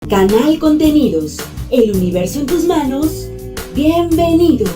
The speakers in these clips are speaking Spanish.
Canal Contenidos, el universo en tus manos. Bienvenidos.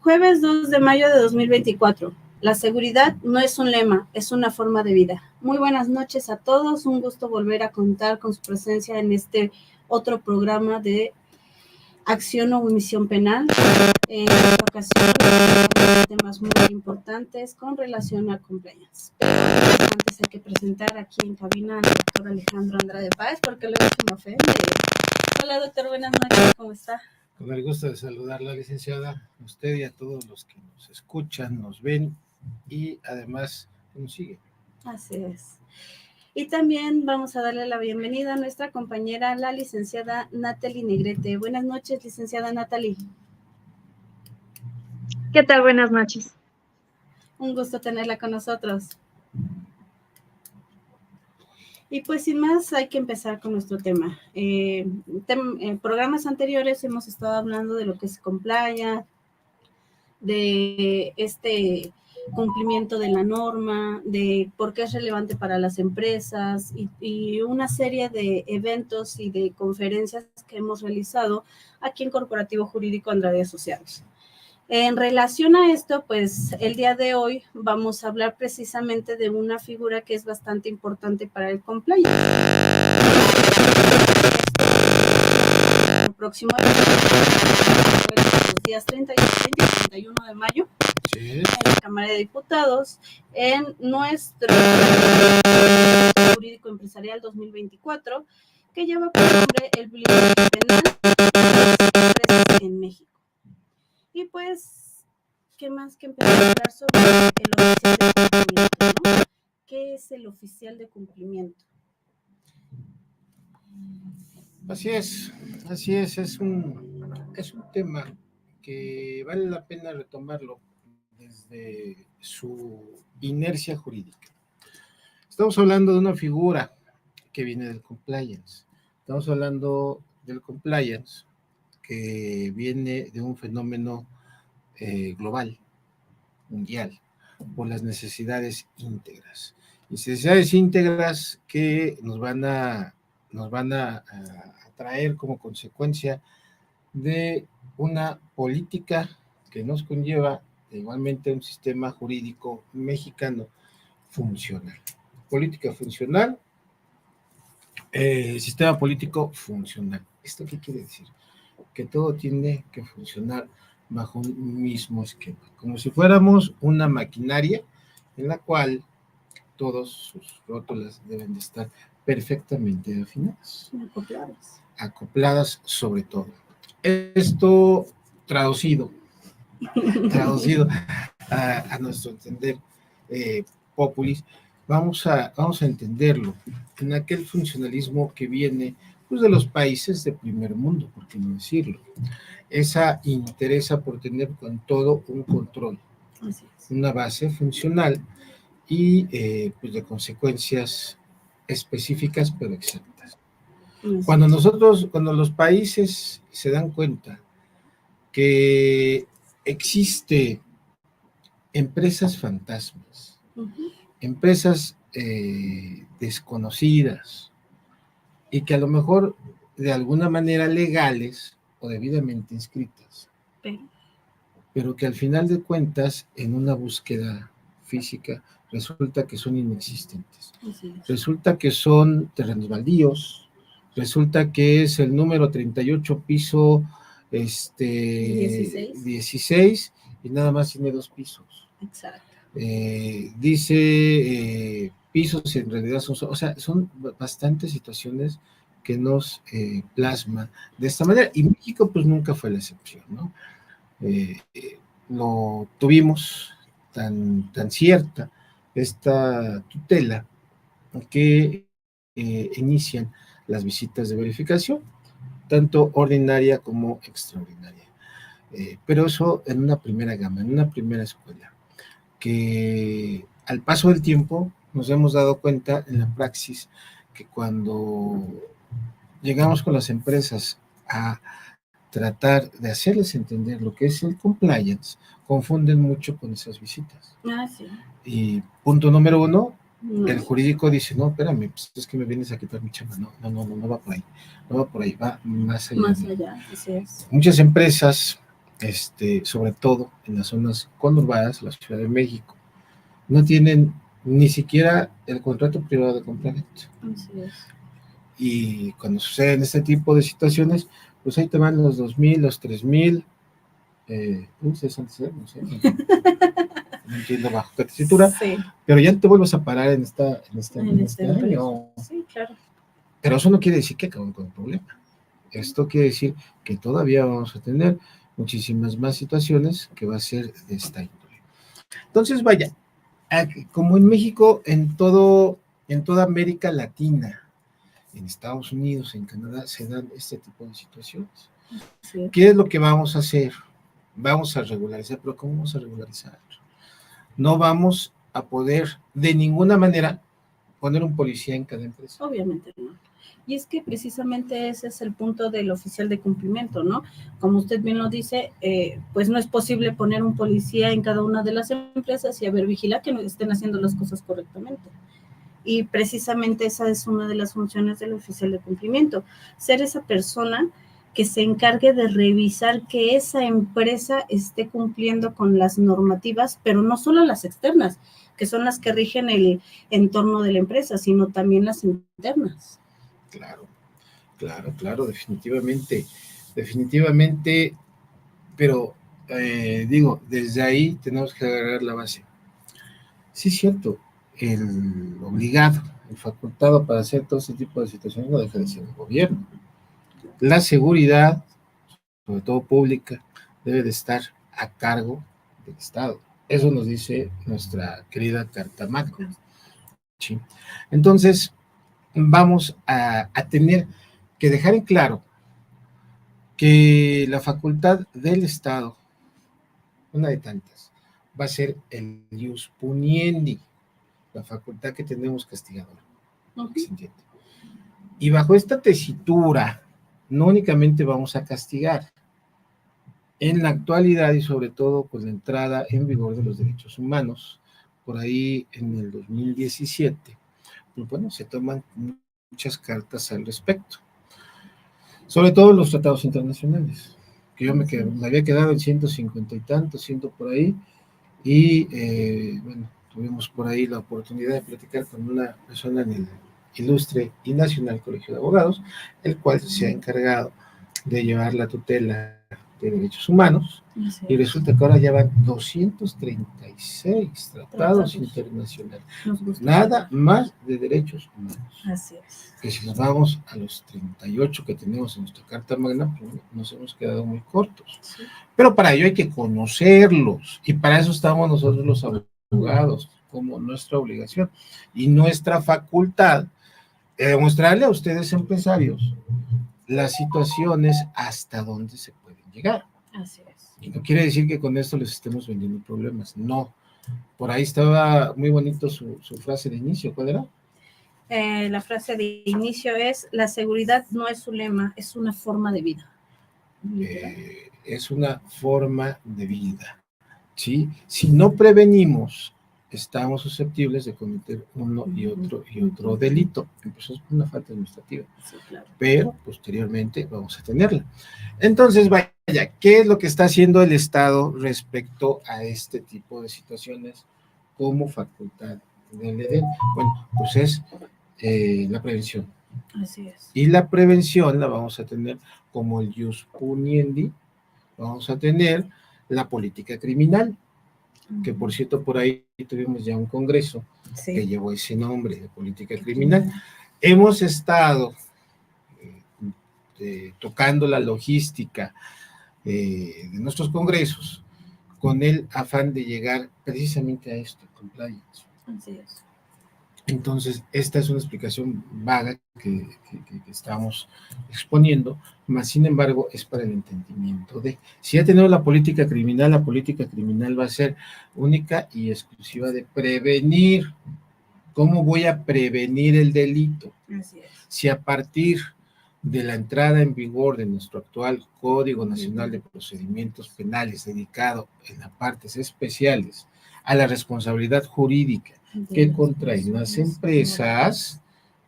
Jueves 2 de mayo de 2024. La seguridad no es un lema, es una forma de vida. Muy buenas noches a todos. Un gusto volver a contar con su presencia en este otro programa de acción o omisión penal. En esta ocasión hablamos de temas muy importantes con relación a compliance. Pero antes hay que presentar aquí en cabina al doctor Alejandro Andrade Páez, porque luego se me ofende. Hola doctor, buenas noches, ¿cómo está? Con el gusto de saludarla, licenciada, a usted y a todos los que nos escuchan, nos ven y además nos siguen. Así es. Y también vamos a darle la bienvenida a nuestra compañera, la licenciada Natalie Negrete. Buenas noches, licenciada Natalie. ¿Qué tal? Buenas noches. Un gusto tenerla con nosotros. Y pues sin más, hay que empezar con nuestro tema. En programas anteriores hemos estado hablando de lo que es compliance, de este cumplimiento de la norma, de por qué es relevante para las empresas y una serie de eventos y de conferencias que hemos realizado aquí en Corporativo Jurídico Andrade Asociados. En relación a esto, pues el día de hoy vamos a hablar precisamente de una figura que es bastante importante para el compliance. El próximo los días 30 y 31 de mayo en la Cámara de Diputados en nuestro Jurídico Empresarial 2024 que lleva por nombre el blindaje penal de las empresas en México. Y pues, ¿qué más que empezar a hablar sobre el oficial de cumplimiento, ¿no? ¿Qué es el oficial de cumplimiento? Así es un tema que vale la pena retomarlo desde su inercia jurídica. Estamos hablando de una figura que viene del compliance. Estamos hablando del compliance que viene de un fenómeno global, mundial, por las necesidades íntegras. Necesidades íntegras que nos van a traer como consecuencia de una política que nos conlleva igualmente un sistema jurídico mexicano funcional. Política funcional, sistema político funcional. ¿Esto qué quiere decir? Que todo tiene que funcionar bajo un mismo esquema, como si fuéramos una maquinaria en la cual todos sus rótulas deben de estar perfectamente afinadas, acopladas sobre todo. Esto traducido a nuestro entender populis, vamos a entenderlo en aquel funcionalismo que viene pues, de los países de primer mundo, por qué no decirlo. Esa interesa por tener con todo un control, una base funcional y pues de consecuencias específicas pero exactas. Cuando los países se dan cuenta que existe empresas fantasmas, empresas desconocidas y que a lo mejor de alguna manera legales o debidamente inscritas, Pero, pero que al final de cuentas, en una búsqueda física, resulta que son inexistentes. así es. Resulta que son terrenos baldíos, resulta que es el número 38 piso 16. 16 y nada más tiene 2 pisos. Exacto. Dice pisos y en realidad o sea, son bastantes situaciones que nos plasma de esta manera, y México pues nunca fue la excepción, ¿no? Lo tuvimos tan cierta esta tutela que inician las visitas de verificación, tanto ordinaria como extraordinaria. Pero eso en una primera gama, en una primera escuela, que al paso del tiempo nos hemos dado cuenta en la praxis que cuando llegamos con las empresas a tratar de hacerles entender lo que es el compliance, confunden mucho con esas visitas. Ah, sí. Y punto número 1, No, el jurídico dice, no, espérame, pues es que me vienes a quitar mi chamba. No va por ahí, no va por ahí, va más allá. más allá, así es. Muchas empresas, sobre todo en las zonas conurbadas, la Ciudad de México, no tienen ni siquiera el contrato privado de compraventa. Así es. Y cuando suceden este tipo de situaciones, pues ahí te van los 2,000, los 3,000, no sé, no entiendo bajo qué tesitura, Sí, pero ya te vuelves a parar en este empresa. año. Sí, claro. Pero eso no quiere decir que acaben con el problema. Esto quiere decir que todavía vamos a tener muchísimas más situaciones que va a ser de esta índole. Entonces, vaya, como en México, en toda América Latina, en Estados Unidos, en Canadá, se dan este tipo de situaciones. Sí. ¿Qué es lo que vamos a hacer? Vamos a regularizar, pero ¿cómo vamos a regularizar? No vamos a poder de ninguna manera poner un policía en cada empresa. Obviamente no. Y es que precisamente ese es el punto del oficial de cumplimiento, ¿no? Como usted bien lo dice, pues no es posible poner un policía en cada una de las empresas y a ver, vigilar que no estén haciendo las cosas correctamente. Y precisamente esa es una de las funciones del oficial de cumplimiento, ser esa persona que se encargue de revisar que esa empresa esté cumpliendo con las normativas, pero no solo las externas, que son las que rigen el entorno de la empresa, sino también las internas. Claro, definitivamente, pero digo, desde ahí tenemos que agarrar la base. Sí, es cierto, el obligado, el facultado para hacer todo ese tipo de situaciones no deja de ser el gobierno. La seguridad, sobre todo pública, debe de estar a cargo del Estado. Eso nos dice nuestra querida Carta Magna. ¿Sí? Entonces, vamos a tener que dejar en claro que la facultad del Estado, una de tantas, va a ser el ius puniendi, la facultad que tenemos castigadora. ¿Se entiende? Y bajo esta tesitura, no únicamente vamos a castigar. En la actualidad y sobre todo con la entrada en vigor de los derechos humanos, por ahí en el 2017, pues bueno, se toman muchas cartas al respecto. Sobre todo los tratados internacionales, que yo me había quedado en 150 y tantos, 100 por ahí, y bueno, tuvimos por ahí la oportunidad de platicar con una persona en el Ilustre y Nacional Colegio de Abogados, el cual se ha encargado de llevar la tutela de derechos humanos, y resulta que ahora ya van 236 tratados internacionales, nada más de derechos humanos. Así es. Que si nos vamos a los 38 que tenemos en nuestra Carta Magna, pues nos hemos quedado muy cortos. Sí. Pero para ello hay que conocerlos, y para eso estamos nosotros los abogados, como nuestra obligación y nuestra facultad, demostrarle a ustedes empresarios las situaciones hasta donde se pueden llegar. Así es. Y no quiere decir que con esto les estemos vendiendo problemas, no. Por ahí estaba muy bonito su frase de inicio, ¿cuál era? La frase de inicio es: la seguridad no es un lema, es una forma de vida. Es una forma de vida, ¿sí? Si no prevenimos estamos susceptibles de cometer uno y otro delito. Empezamos por una falta administrativa, Sí, claro. pero posteriormente vamos a tenerla. Entonces, vaya, ¿qué es lo que está haciendo el Estado respecto a este tipo de situaciones como facultad del EDEN? Bueno, pues es la prevención. Así es. Y la prevención la vamos a tener como el jus puniendi, vamos a tener la política criminal, que por cierto por ahí tuvimos ya un congreso Sí. que llevó ese nombre de política criminal. Hemos estado tocando la logística de nuestros congresos con el afán de llegar precisamente a esto, compliance. Así es. Entonces, esta es una explicación vaga que estamos exponiendo, mas sin embargo es para el entendimiento de, si ya tenemos la política criminal va a ser única y exclusiva de prevenir. ¿Cómo voy a prevenir el delito? Así es. Si a partir de la entrada en vigor de nuestro actual Código Nacional de Procedimientos Penales, dedicado en las partes especiales a la responsabilidad jurídica que contraen las empresas,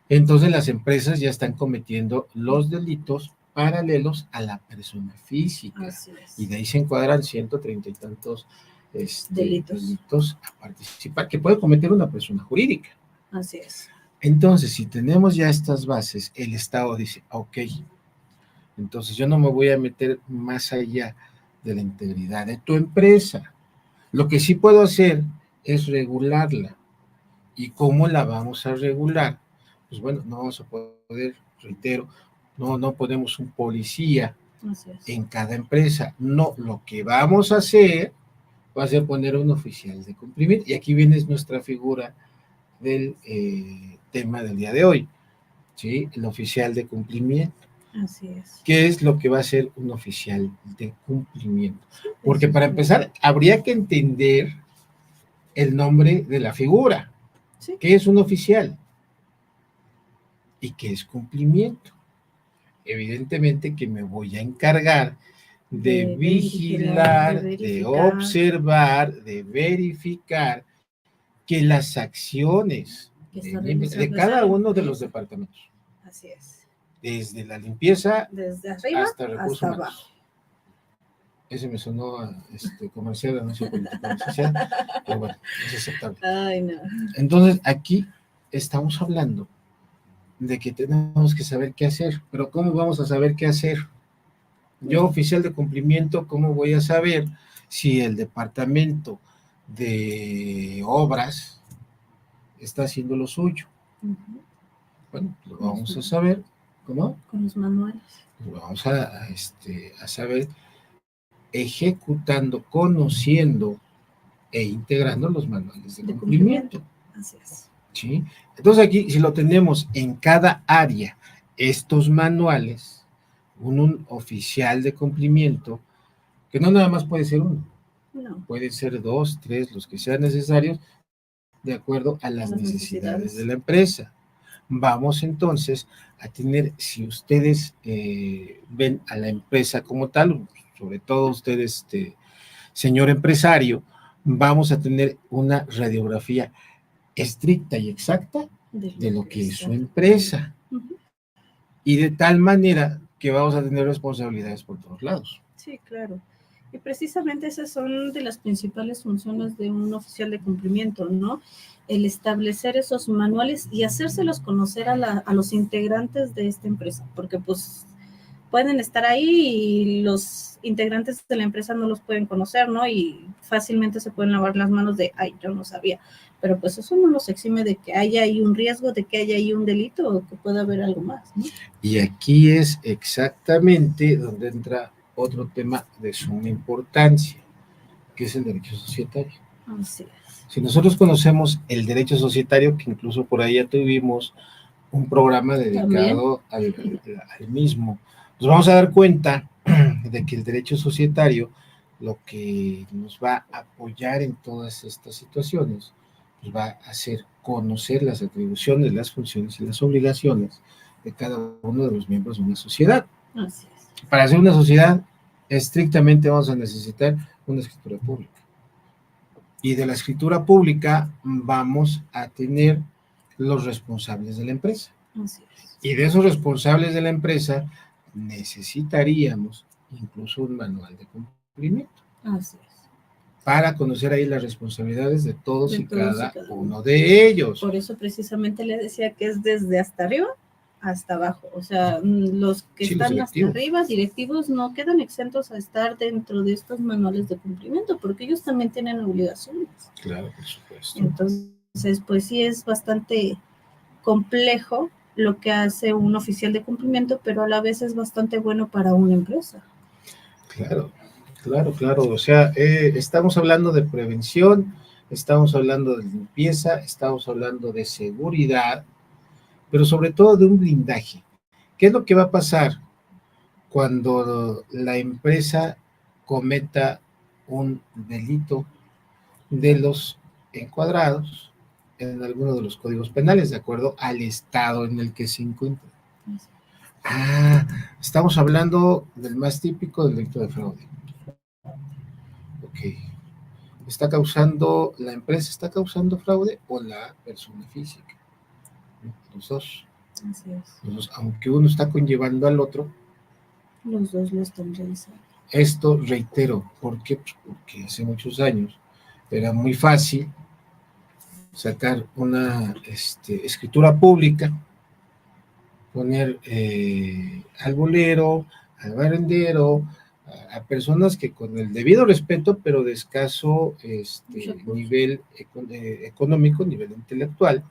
entonces las empresas ya están cometiendo los delitos paralelos a la persona física. Así es. Y de ahí se encuadran 130 y tantos delitos a participar que puede cometer una persona jurídica. Así es. Entonces, si tenemos ya estas bases, el Estado dice, ok, entonces yo no me voy a meter más allá de la integridad de tu empresa. Lo que sí puedo hacer es regularla. ¿Y cómo la vamos a regular? Pues bueno, no vamos a poder, reitero, no ponemos un policía en cada empresa. No, lo que vamos a hacer va a ser poner un oficial de cumplimiento. Y aquí viene nuestra figura del tema del día de hoy, ¿sí? El oficial de cumplimiento. Así es. ¿Qué es lo que va a ser un oficial de cumplimiento? Porque para empezar, habría que entender el nombre de la figura. Sí. ¿Qué es un oficial? ¿Y qué es cumplimiento? Evidentemente que me voy a encargar de vigilar, de observar, de verificar que las acciones de cada uno de los departamentos. Así es. Desde la limpieza desde arriba hasta recursos humanos. abajo. Ese me sonó a comercial de anuncio político, pero bueno, es aceptable. Ay, no. Entonces, aquí estamos hablando de que tenemos que saber qué hacer, pero ¿cómo vamos a saber qué hacer? Yo, oficial de cumplimiento, ¿cómo voy a saber si el departamento de obras está haciendo lo suyo? Bueno, lo vamos a saber, ¿cómo? Con los manuales. Lo vamos a saber ejecutando, conociendo e integrando los manuales de cumplimiento. Así es. ¿Sí? Entonces aquí, si lo tenemos en cada área, estos manuales, un oficial de cumplimiento, que no nada más puede ser uno, no. Pueden ser 2, 3, los que sean necesarios, de acuerdo a las necesidades de la empresa. Vamos entonces a tener, si ustedes ven a la empresa como tal, sobre todo ustedes, señor empresario, vamos a tener una radiografía estricta y exacta de lo que es su empresa. Y de tal manera que vamos a tener responsabilidades por todos lados. Sí, claro. Y precisamente esas son de las principales funciones de un oficial de cumplimiento, ¿no? El establecer esos manuales y hacérselos conocer a los integrantes de esta empresa, porque pues pueden estar ahí y los integrantes de la empresa no los pueden conocer, ¿no? Y fácilmente se pueden lavar las manos de, ay, yo no sabía. Pero pues eso no los exime de que haya ahí un riesgo, de que haya ahí un delito o que pueda haber algo más, ¿no? Y aquí es exactamente donde entra otro tema de suma importancia, que es el derecho societario. Así es. Si nosotros conocemos el derecho societario, que incluso por ahí ya tuvimos un programa dedicado al mismo, nos vamos a dar cuenta de que el derecho societario lo que nos va a apoyar en todas estas situaciones, pues va a hacer conocer las atribuciones, las funciones y las obligaciones de cada uno de los miembros de una sociedad. Así es. Para hacer una sociedad, estrictamente vamos a necesitar una escritura pública. Y de la escritura pública vamos a tener los responsables de la empresa. Así es. Y de esos responsables de la empresa necesitaríamos incluso un manual de cumplimiento Así es. para conocer ahí las responsabilidades de todos, De y, todos y cada cada uno de ellos. Por eso precisamente le decía que es desde hasta arriba hasta abajo. O sea, los que Sí, los están hasta directivos. arriba, directivos, no quedan exentos a estar dentro de estos manuales de cumplimiento, porque ellos también tienen obligaciones. Claro, por supuesto. Entonces, pues sí es bastante complejo lo que hace un oficial de cumplimiento, pero a la vez es bastante bueno para una empresa. Claro, claro, claro. O sea, estamos hablando de prevención, estamos hablando de limpieza, estamos hablando de seguridad, pero sobre todo de un blindaje. ¿Qué es lo que va a pasar cuando la empresa cometa un delito de los encuadrados en alguno de los códigos penales, de acuerdo al estado en el que se encuentra? Estamos hablando del más típico, del delito de fraude. Ok. ¿La empresa está causando fraude o la persona física? Los dos. Así es. Los dos, aunque uno está conllevando al otro. Los dos lo están realizando. Esto, reitero, ¿por qué? Pues porque hace muchos años era muy fácil sacar una escritura pública, poner al bolero, al barrendero, a personas que con el debido respeto, pero de escaso nivel económico, nivel intelectual,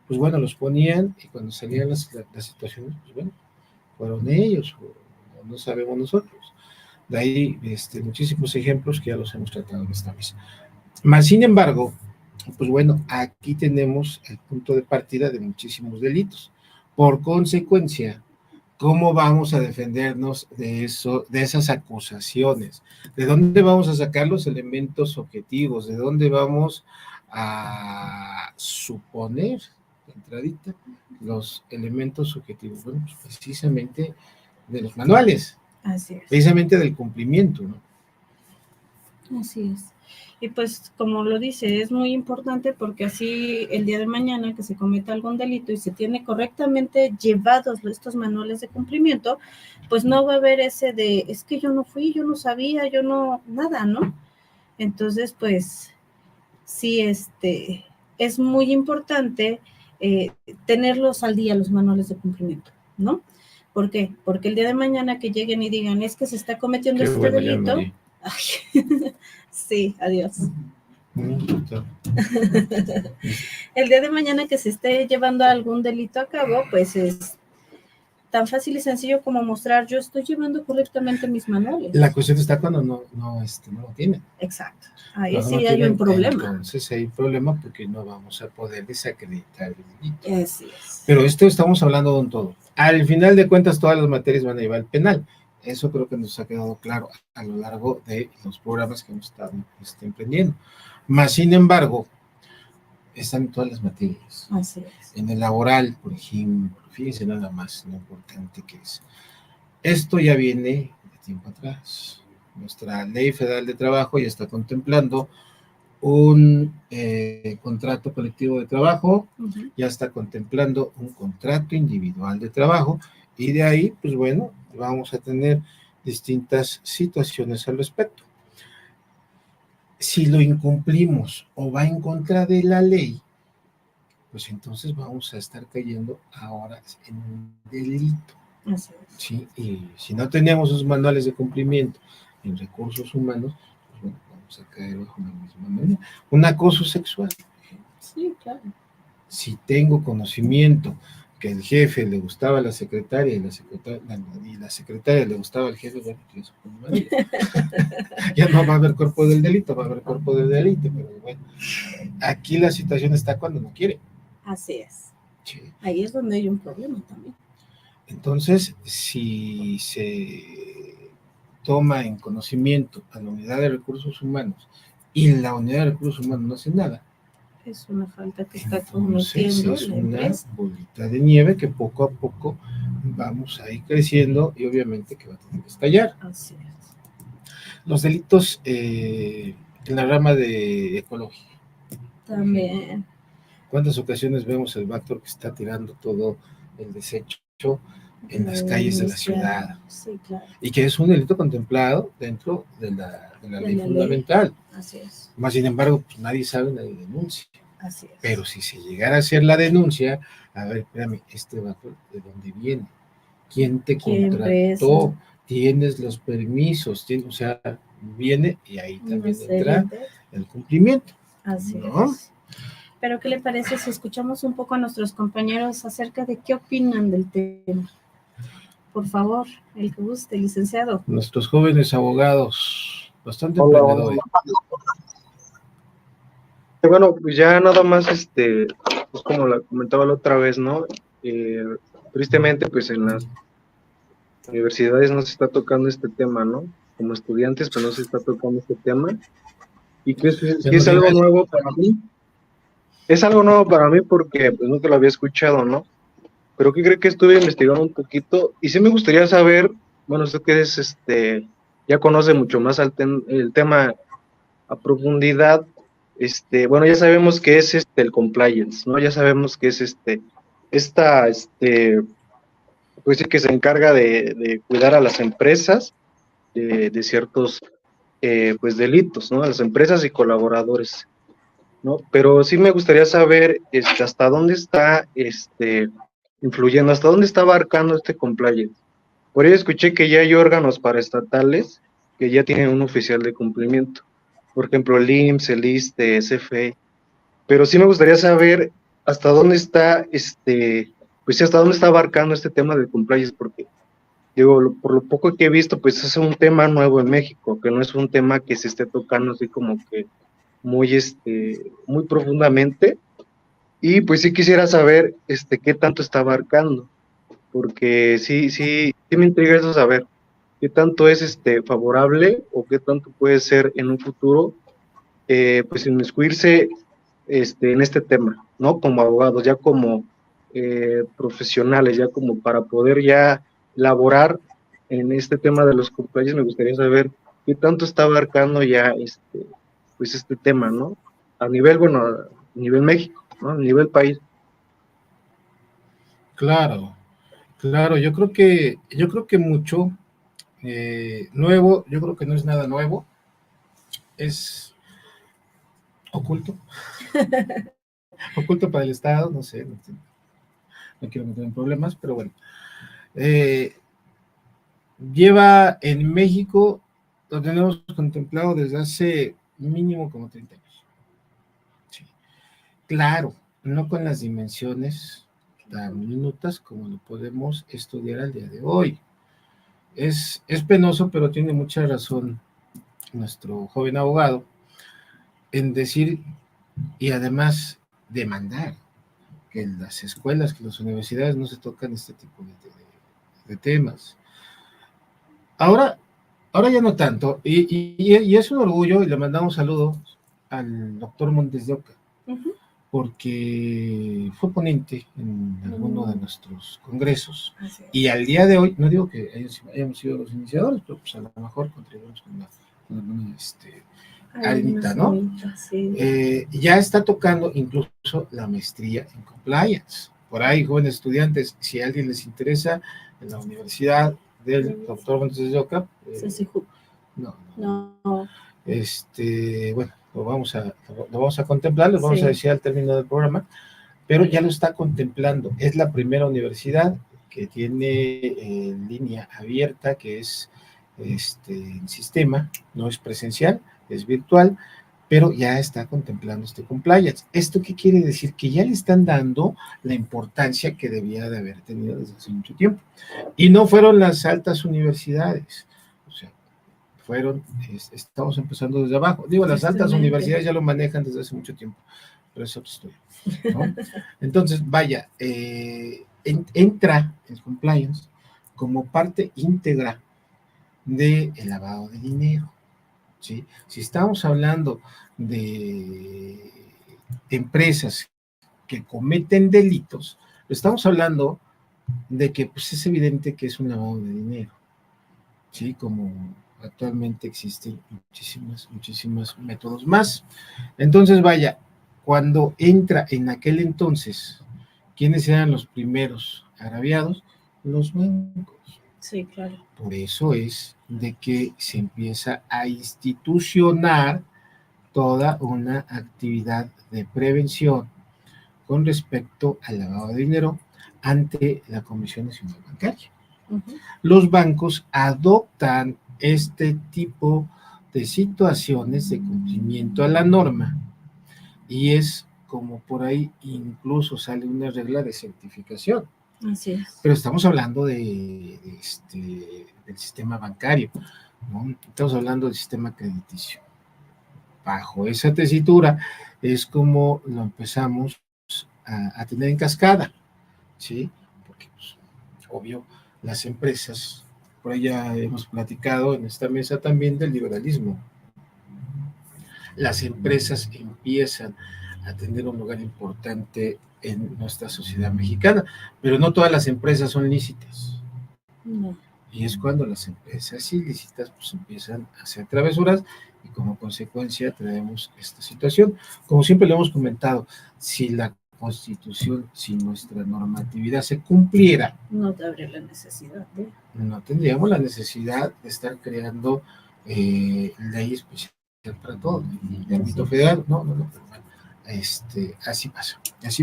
pues bueno, los ponían, y cuando salían las situaciones, pues bueno, fueron ellos, o no sabemos nosotros. De ahí muchísimos ejemplos que ya los hemos tratado en esta mesa. Más sin embargo, pues bueno, aquí tenemos el punto de partida de muchísimos delitos. Por consecuencia, ¿cómo vamos a defendernos de esas acusaciones? ¿De dónde vamos a sacar los elementos objetivos? ¿De dónde vamos a suponer, de entradita, los elementos objetivos? Bueno, pues precisamente de los manuales. Así es. Precisamente del cumplimiento, ¿no? Así es. Y pues, como lo dice, es muy importante porque así el día de mañana que se cometa algún delito y se tiene correctamente llevados estos manuales de cumplimiento, pues no va a haber ese de, es que yo no fui, yo no sabía, yo no, nada, ¿no? Entonces, pues, sí, es muy importante tenerlos al día, los manuales de cumplimiento, ¿no? ¿Por qué? Porque el día de mañana que lleguen y digan, es que se está cometiendo este delito. Ay, sí, adiós. El día de mañana que se esté llevando algún delito a cabo, pues es tan fácil y sencillo como mostrar, yo estoy llevando correctamente mis manuales. La cuestión está cuando no lo tienen. Exacto. Ahí sí hay un problema. Entonces hay un problema porque no vamos a poder desacreditar el delito. Así es. Pero esto estamos hablando de un todo. Al final de cuentas, todas las materias van a llevar al penal. Eso creo que nos ha quedado claro a lo largo de los programas que hemos estado emprendiendo. Más sin embargo, están en todas las materias. Así es. En el laboral, por ejemplo, fíjense nada más lo importante que es. Esto ya viene de tiempo atrás. Nuestra Ley Federal de Trabajo ya está contemplando un contrato colectivo de trabajo, ya está contemplando un contrato individual de trabajo, y de ahí, pues bueno, vamos a tener distintas situaciones al respecto. Si lo incumplimos o va en contra de la ley, pues entonces vamos a estar cayendo ahora en un delito. Así es. ¿Sí? Y si no tenemos esos manuales de cumplimiento en recursos humanos, pues bueno, vamos a caer bajo la misma manera. Un acoso sexual. Sí, claro. Si tengo conocimiento que el jefe le gustaba a la secretaria y la secretaria le gustaba al jefe, bueno, eso fue una manera. Ya no va a haber cuerpo del delito, va a haber cuerpo del delito, pero bueno, aquí la situación está cuando no quiere. Así es. Sí. Ahí es donde hay un problema también. Entonces, si se toma en conocimiento a la unidad de recursos humanos y la unidad de recursos humanos no hace nada, es una falta que está entonces cometiendo es la una empresa. bolita de nieve que poco a poco vamos a ir creciendo y obviamente que va a tener que estallar. Así es. Los delitos en la rama de ecología. También. ¿Cuántas ocasiones vemos el Bactor que está tirando todo el desecho en las calles de la ciudad? Sí, claro. Y que es un delito contemplado dentro de la ley fundamental. Así es. Más sin embargo, pues nadie sabe, nadie denuncia. Así es. Pero si se llegara a hacer la denuncia, a ver, espérame, este Bactor, ¿de dónde viene? ¿Quién te contrató? ¿Tienes los permisos? O sea, viene y ahí también entra el cumplimiento. Así ¿no? es. Pero, ¿qué le parece si escuchamos un poco a nuestros compañeros acerca de qué opinan del tema? Por favor, el que guste, licenciado. Nuestros jóvenes abogados, bastante emprendedores. Bueno, pues ya nada más, pues como la comentaba la otra vez, ¿no? Tristemente, pues en las universidades no se está tocando este tema, ¿no? Como estudiantes, pues no se está tocando este tema. Y que es algo nuevo para mí. Es algo nuevo para mí porque pues nunca lo había escuchado, ¿no? Pero ¿qué cree que estuve investigando un poquito? Y sí me gustaría saber, bueno, usted que es, ya conoce mucho más el tema a profundidad, bueno, ya sabemos que es el compliance, ¿no? Ya sabemos que es pues sí que se encarga de cuidar a las empresas de ciertos, pues delitos, ¿no? A las empresas y colaboradores, ¿no? Pero sí me gustaría saber hasta dónde está influyendo, hasta dónde está abarcando este compliance. Por ahí escuché que ya hay órganos paraestatales que ya tienen un oficial de cumplimiento. Por ejemplo, el IMSS, el ISSSTE, CFE. Pero sí me gustaría saber hasta dónde está pues hasta dónde está abarcando este tema del compliance, porque digo, por lo poco que he visto, pues es un tema nuevo en México, que no es un tema que se esté tocando así como que muy, muy profundamente, y pues sí quisiera saber, qué tanto está abarcando, porque sí me intriga eso saber, qué tanto es, favorable, o qué tanto puede ser en un futuro, pues inmiscuirse, en este tema, ¿no? Como abogados, ya como profesionales, ya como para poder ya laborar en este tema de los compliance. Me gustaría saber qué tanto está abarcando ya pues este tema, ¿no? A nivel, bueno, a nivel México, ¿no? A nivel país. Claro, yo creo que mucho nuevo, yo creo que no es nada nuevo, es oculto, oculto para el Estado, no sé, no quiero meter en problemas, pero bueno. Lleva en México, lo tenemos contemplado desde hace mínimo como 30 años. Sí. Claro, no con las dimensiones tan minutas como lo podemos estudiar al día de hoy. Es penoso, pero tiene mucha razón nuestro joven abogado en decir y además demandar que en las escuelas, que en las universidades no se tocan este tipo de temas. Ahora ya no tanto, y es un orgullo, y le mandamos saludos al doctor Montes de Oca, porque fue ponente en alguno de nuestros congresos, y al día de hoy, no digo que hayamos sido los iniciadores, pero pues a lo mejor contribuimos con alguna arenita, ¿no? Sí. Ya está tocando incluso la maestría en compliance. Por ahí, jóvenes estudiantes, si a alguien les interesa, en la universidad del doctor Montes de Oca, no. Bueno, lo vamos a contemplar, lo vamos a decir al término del programa, pero ya lo está contemplando. Es la primera universidad que tiene en línea abierta, que es en sistema, no es presencial, es virtual, pero ya está contemplando este compliance. ¿Esto qué quiere decir? Que ya le están dando la importancia que debía de haber tenido desde hace mucho tiempo. Y no fueron las altas universidades, o sea, estamos empezando desde abajo. Digo, las altas universidades ya lo manejan desde hace mucho tiempo, pero es otra historia, ¿no? Entonces, vaya, entra el compliance como parte íntegra del lavado de dinero, ¿sí? Si estamos hablando de empresas que cometen delitos, estamos hablando de que pues, es evidente que es un lavado de dinero, ¿sí? Como Actualmente existen muchísimos métodos más. Entonces, vaya, cuando entra en aquel entonces, ¿quiénes eran los primeros agraviados? Los bancos. Sí, claro. Por eso es de que se empieza a institucionar toda una actividad de prevención con respecto al lavado de dinero ante la Comisión Nacional Bancaria. Los bancos adoptan este tipo de situaciones de cumplimiento a la norma y es como por ahí incluso sale una regla de certificación. Así es. Pero estamos hablando del sistema bancario, ¿no? Estamos hablando del sistema crediticio. Bajo esa tesitura es como lo empezamos a tener en cascada, ¿sí? Porque, pues, obvio, las empresas, por ahí ya hemos platicado en esta mesa también del liberalismo. Las empresas empiezan a tener un lugar importante en nuestra sociedad mexicana, pero no todas las empresas son lícitas. No. Y es cuando las empresas ilícitas pues empiezan a hacer travesuras y como consecuencia traemos esta situación. Como siempre lo hemos comentado, si la Constitución, si nuestra normatividad se cumpliera, No te habría la necesidad de... no tendríamos la necesidad de estar creando ley especial para todo, en el ámbito federal, no, pero bueno, así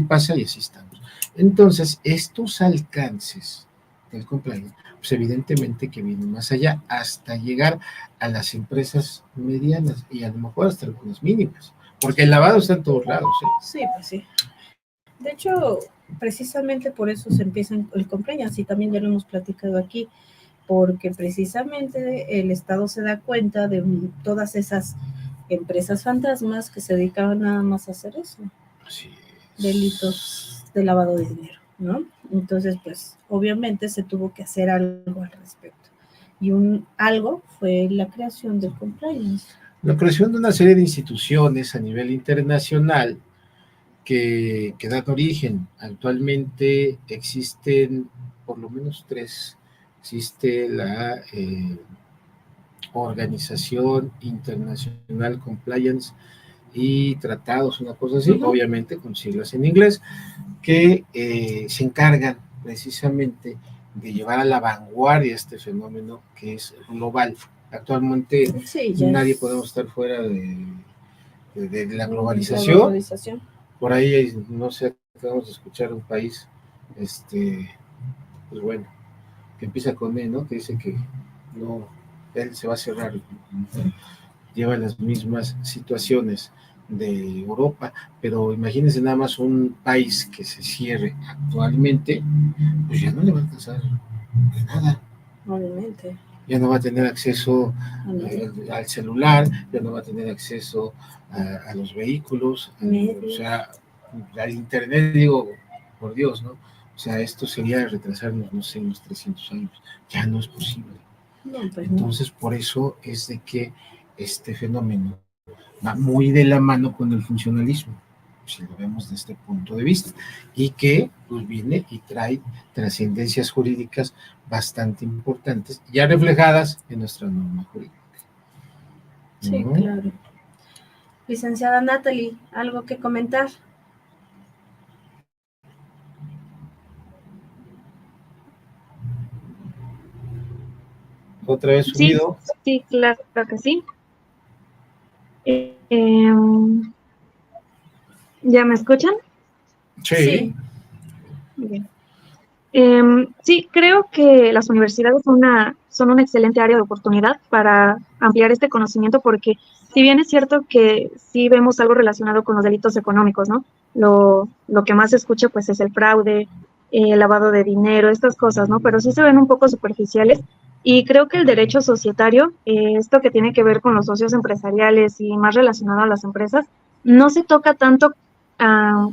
pasa y así estamos. Entonces, estos alcances del compliance, pues evidentemente que vienen más allá, hasta llegar a las empresas medianas y a lo mejor hasta algunas mínimas, porque el lavado está en todos lados, ¿eh? Sí, pues sí. De hecho, precisamente por eso se empieza el compliance, y también ya lo hemos platicado aquí, porque precisamente el Estado se da cuenta de todas esas empresas fantasmas que se dedicaban nada más a hacer eso. Así es. Delitos de lavado de dinero, ¿no? Entonces, pues, obviamente se tuvo que hacer algo al respecto. Y algo fue la creación del compliance. La creación de una serie de instituciones a nivel internacional que dan origen. Actualmente existen por lo menos 3. Existe la Organización Internacional Compliance y Tratados, una cosa así, obviamente con siglas en inglés, que se encargan precisamente de llevar a la vanguardia este fenómeno que es global. Actualmente sí, nadie podemos estar fuera de la globalización. Por ahí, no sé, acabamos de escuchar un país, pues bueno, que empieza con E, ¿no? Que dice que no, él se va a cerrar, lleva las mismas situaciones de Europa, pero imagínense nada más un país que se cierre actualmente, pues ya no le va a alcanzar de nada. Obviamente. Ya no va a tener acceso al celular, ya no va a tener acceso a los vehículos, o sea, al internet, digo, por Dios, ¿no? O sea, esto sería retrasarnos, no sé, unos 300 años. Ya no es posible. No, pues entonces, por eso es de que este fenómeno va muy de la mano con el funcionalismo, si lo vemos desde este punto de vista, y que pues viene y trae trascendencias jurídicas bastante importantes, ya reflejadas en nuestra norma jurídica. Sí, claro. Licenciada Natalie, ¿algo que comentar? ¿Otra vez subido? Sí, claro que sí. ¿Ya me escuchan? Sí. Bien. Sí, creo que las universidades son una excelente área de oportunidad para ampliar este conocimiento, porque si bien es cierto que sí vemos algo relacionado con los delitos económicos, ¿no? Lo que más se escucha pues es el fraude, el lavado de dinero, estas cosas, ¿no? Pero sí se ven un poco superficiales, y creo que el derecho societario, esto que tiene que ver con los socios empresariales y más relacionado a las empresas, no se toca tanto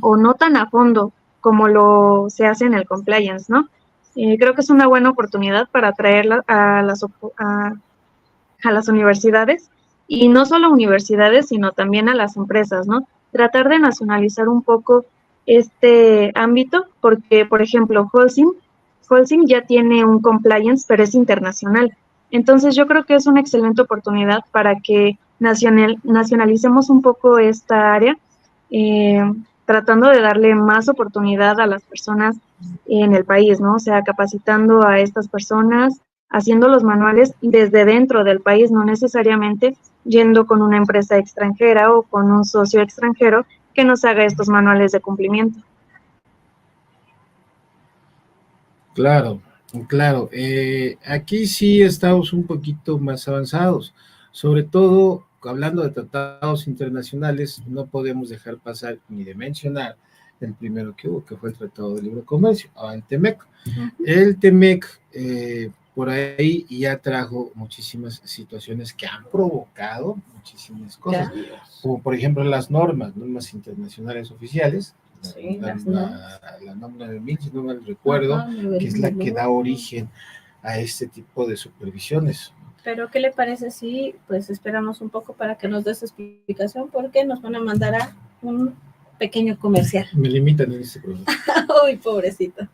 o no tan a fondo como se hace en el compliance, ¿no? Creo que es una buena oportunidad para atraer a las universidades, y no solo universidades, sino también a las empresas, ¿no? Tratar de nacionalizar un poco este ámbito, porque, por ejemplo, Holcim ya tiene un compliance, pero es internacional. Entonces yo creo que es una excelente oportunidad para que nacionalicemos un poco esta área, eh, tratando de darle más oportunidad a las personas en el país, ¿no? O sea, capacitando a estas personas, haciendo los manuales desde dentro del país, no necesariamente yendo con una empresa extranjera o con un socio extranjero que nos haga estos manuales de cumplimiento. Claro, claro. Aquí sí estamos un poquito más avanzados, sobre todo hablando de tratados internacionales, no podemos dejar pasar ni de mencionar el primero que hubo, que fue el Tratado de Libre Comercio, o el TEMEC. El TEMEC por ahí ya trajo muchísimas situaciones que han provocado muchísimas cosas, como por ejemplo las normas internacionales oficiales, Sí, la norma de 1000, si no mal recuerdo, que es la que da origen a este tipo de supervisiones. Pero, ¿qué le parece si pues esperamos un poco para que nos des explicación? Porque nos van a mandar a un pequeño comercial. Me limitan en este programa. Uy, pobrecito.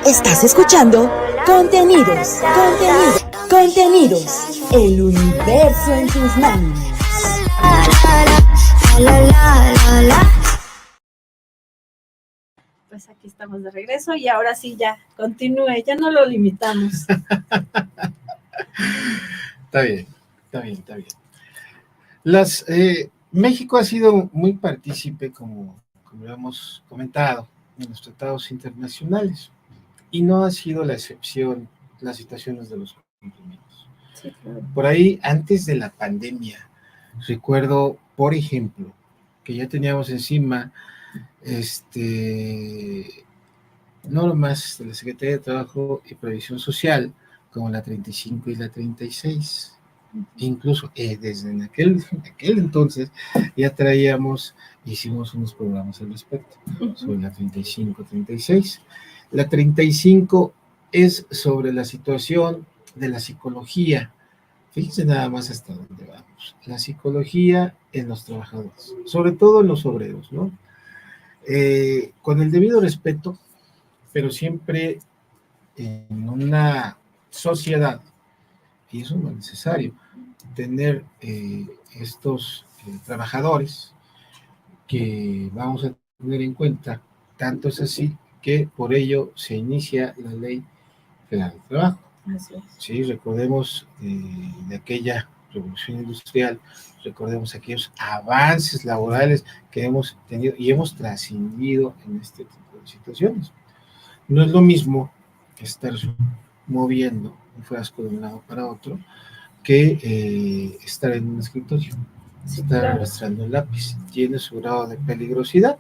Estás escuchando Contenidos, Contenidos, el universo en tus manos. Pues aquí estamos de regreso y ahora sí ya, continúe, ya no lo limitamos. Está bien, está bien, está bien. México ha sido muy partícipe, como hemos comentado, en los tratados internacionales, y no ha sido la excepción las situaciones de los cumplimientos. Sí, claro. Por ahí, antes de la pandemia, recuerdo, por ejemplo, que ya teníamos encima normas de la Secretaría de Trabajo y Previsión Social, como la 35 y la 36. Incluso desde aquel entonces ya hicimos unos programas al respecto, sobre la 35, 36. La 35 es sobre la situación de la psicología. Fíjense nada más hasta dónde vamos. La psicología en los trabajadores, sobre todo en los obreros, ¿no? Con el debido respeto, pero siempre en una sociedad, y eso no es necesario, tener estos trabajadores que vamos a tener en cuenta. Tanto es así que por ello se inicia la Ley Federal del Trabajo. Así es. Sí, recordemos de aquella revolución industrial, recordemos aquellos avances laborales que hemos tenido y hemos trascendido en este tipo de situaciones. No es lo mismo estar moviendo un frasco de un lado para otro que estar en un escritorio, estar arrastrando el lápiz. Tiene su grado de peligrosidad,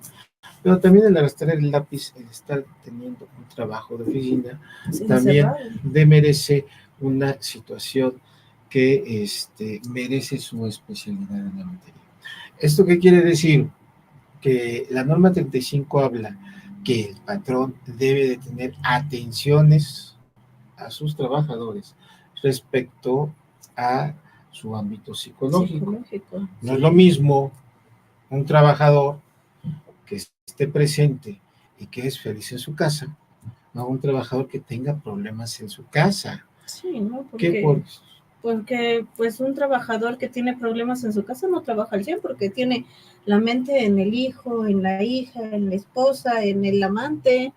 pero también el arrastrar el lápiz, el estar teniendo un trabajo de oficina, también merece una situación que merece su especialidad en la materia. ¿Esto qué quiere decir? Que la norma 35 habla que el patrón debe de tener atenciones a sus trabajadores respecto a su ámbito psicológico. No es lo mismo un trabajador que esté presente y que es feliz en su casa, no un trabajador que tenga problemas en su casa. Sí, ¿no? Porque pues un trabajador que tiene problemas en su casa no trabaja al 100 porque tiene la mente en el hijo, en la hija, en la esposa, en el amante,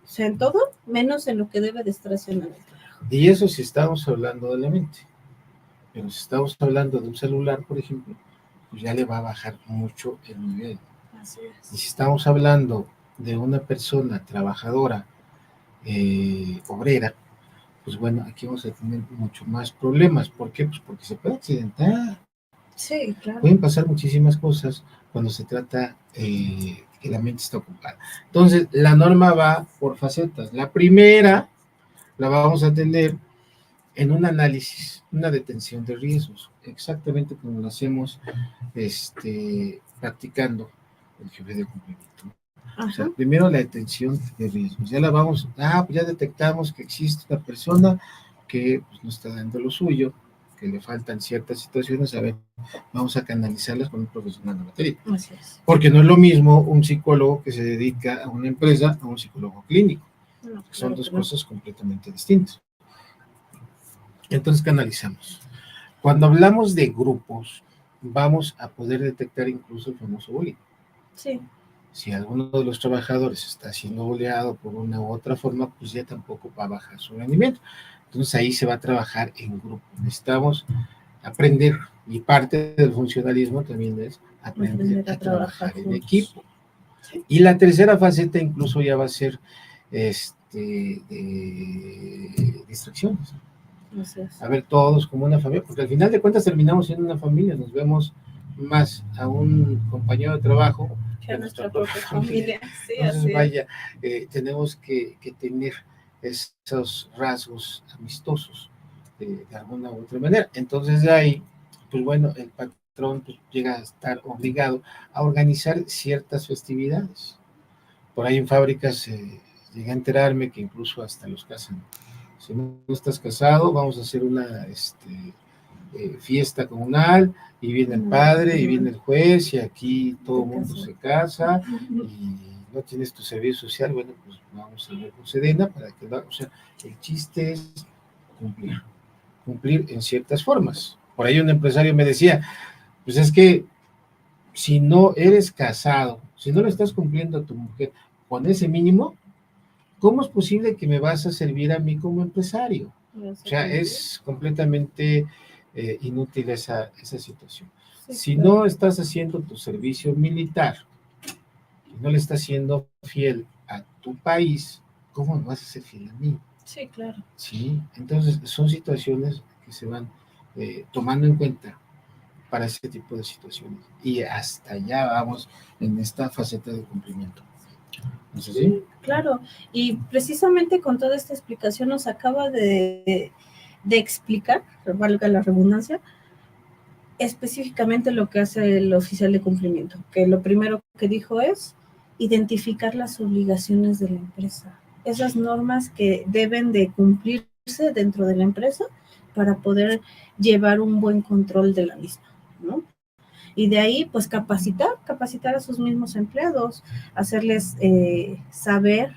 o sea, en todo, menos en lo que debe de estar haciendo en el trabajo. Y eso si estamos hablando de la mente. Pero si estamos hablando de un celular, por ejemplo, pues ya le va a bajar mucho el nivel. Así es. Y si estamos hablando de una persona trabajadora, obrera, pues bueno, aquí vamos a tener mucho más problemas. ¿Por qué? Pues porque se puede accidentar. Sí, claro. Pueden pasar muchísimas cosas cuando se trata que la mente está ocupada. Entonces, la norma va por facetas. La primera la vamos a tener en un análisis, una detención de riesgos, exactamente como lo hacemos practicando el jefe de cumplimiento. O sea, primero la detención de riesgos. Ya la vamos, pues ya detectamos que existe una persona que pues, no está dando lo suyo, que le faltan ciertas situaciones, a ver, vamos a canalizarlas con un profesional de materia. Así es. Porque no es lo mismo un psicólogo que se dedica a una empresa a un psicólogo clínico. No, son dos cosas completamente distintas. Entonces, canalizamos. Cuando hablamos de grupos, vamos a poder detectar incluso el famoso bullying. Sí. Si alguno de los trabajadores está siendo boleado por una u otra forma, pues ya tampoco va a bajar su rendimiento. Entonces ahí se va a trabajar en grupo. Necesitamos aprender, y parte del funcionalismo también es aprender a trabajar en equipo. Sí. Y la tercera faceta incluso ya va a ser distracciones. A ver todos como una familia, porque al final de cuentas terminamos siendo una familia, nos vemos más a un compañero de trabajo que a nuestra propia familia. Sí, entonces, así vaya, tenemos que tener esos rasgos amistosos de alguna u otra manera. Entonces, de ahí, pues bueno, el patrón pues, llega a estar obligado a organizar ciertas festividades. Por ahí en fábricas llegué a enterarme que incluso hasta los casan. Si no estás casado, vamos a hacer una fiesta comunal, y viene el padre, y viene el juez, y aquí todo el mundo se casa, y no tienes tu servicio social, bueno, pues vamos a ver con Sedena, para que o sea, el chiste es cumplir en ciertas formas. Por ahí un empresario me decía, pues es que si no eres casado, si no le estás cumpliendo a tu mujer con ese mínimo, ¿cómo es posible que me vas a servir a mí como empresario? O sea, es completamente inútil esa situación. Sí, si claro. No estás haciendo tu servicio militar, y no le estás siendo fiel a tu país, ¿cómo me vas a ser fiel a mí? Sí, claro. Sí, entonces son situaciones que se van tomando en cuenta para ese tipo de situaciones. Y hasta allá vamos en esta faceta de cumplimiento. ¿No es así? Sí, claro, y precisamente con toda esta explicación nos acaba de explicar, valga la redundancia, específicamente lo que hace el oficial de cumplimiento, que lo primero que dijo es identificar las obligaciones de la empresa, esas normas que deben de cumplirse dentro de la empresa para poder llevar un buen control de la misma, ¿no? Y de ahí, pues, capacitar a sus mismos empleados, hacerles saber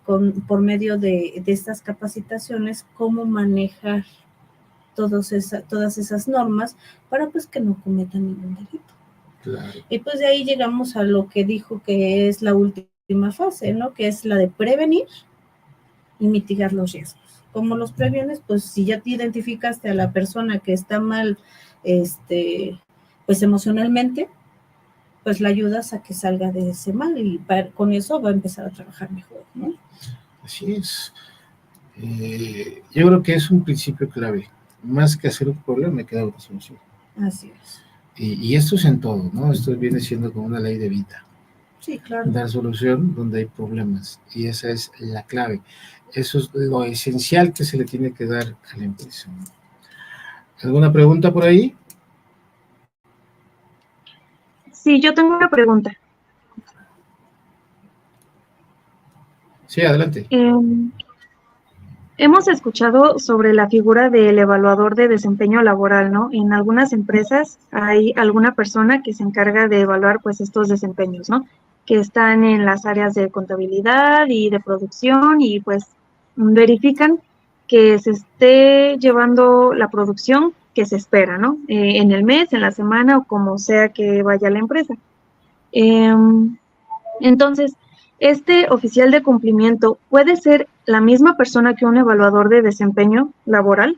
por medio de estas capacitaciones cómo manejar todas esas normas para, pues, que no cometan ningún delito. Claro. Y pues de ahí llegamos a lo que dijo que es la última fase, ¿no? Que es la de prevenir y mitigar los riesgos. ¿Cómo los previenes? Pues si ya te identificaste a la persona que está mal, pues emocionalmente, pues la ayudas a que salga de ese mal y con eso va a empezar a trabajar mejor, ¿no? Así es. Yo creo que es un principio clave. Más que hacer un problema, me queda una solución. Así es. Y esto es en todo, ¿no? Esto viene siendo como una ley de vida. Sí, claro. Dar solución donde hay problemas. Y esa es la clave. Eso es lo esencial que se le tiene que dar a la empresa, ¿no? ¿Alguna pregunta por ahí? Sí, yo tengo una pregunta. Sí, adelante. Hemos escuchado sobre la figura del evaluador de desempeño laboral, ¿no? En algunas empresas hay alguna persona que se encarga de evaluar, pues, estos desempeños, ¿no? Que están en las áreas de contabilidad y de producción y, pues, verifican que se esté llevando la producción que se espera, ¿no? En el mes, en la semana o como sea que vaya la empresa. Entonces, este oficial de cumplimiento puede ser la misma persona que un evaluador de desempeño laboral.